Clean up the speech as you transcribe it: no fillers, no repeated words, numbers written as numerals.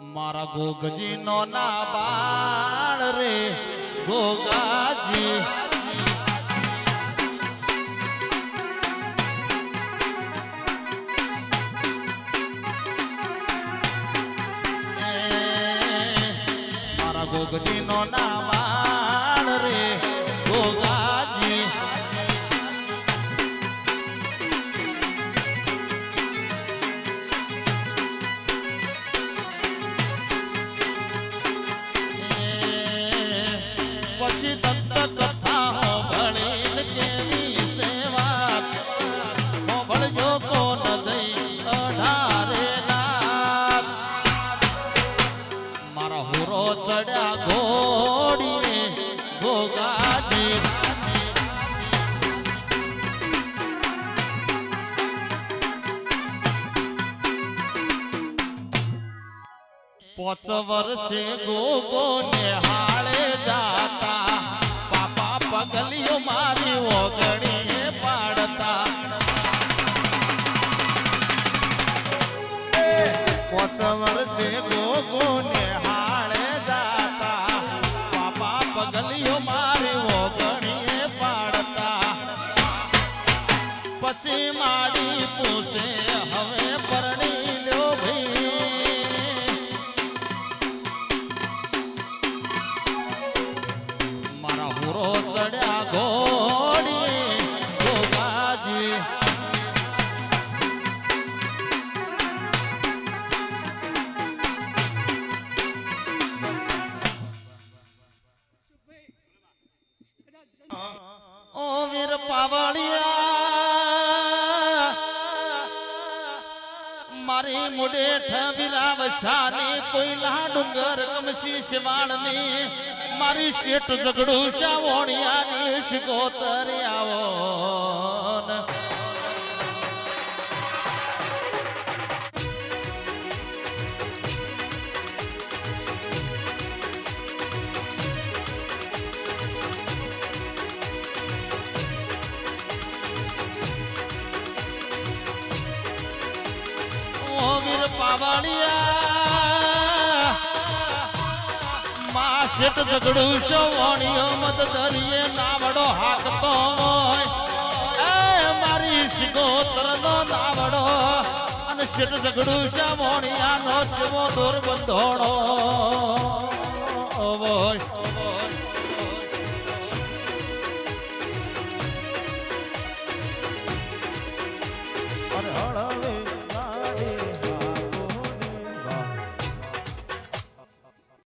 મારા ગોગજી નો ના બાળ રે ગોગાજી મારા ગોગજી નો ના બાળ રે ગોગાજી પછી દત્ત કથા હોભળીને કેવી સેવા હોભળજો કોન દઈ અઢારે નાથ મારા હુરો ચડ્યા ઘોડીએ ગોગાજી પોચ વર્ષે ગોગો ને હાળે જાતા પાપા પગલીઓ મારી ઓગણીએ પાડતા પોચ વર્ષે ગોગો ને હાળે જાતા પાપા પગલીઓ મારી ઓગણીએ પાડતા પછી માડી પૂછે હવે પરણી લ્યો ભાઈ હુરો ચડ્યા ઘોડી ગોગાજી ઓ વીર પાવળિયા મારી મુડેઠ વિરાવશાની કોઈલા ડુંગર કમશી શિવાળની મારી શેઠ ઝઘડું શાવણિયાની શિકોતર આવો ઓ વીર પાવળિયા માં શેઠ ઝઘડું શોવણીઓ મત ધરીએ નાવડો હાકતો હોય એ મારી શિકોતર નો નાવડો અને શેઠ ઝઘડું શોવણિયા નો જેવો દોર બંધોડો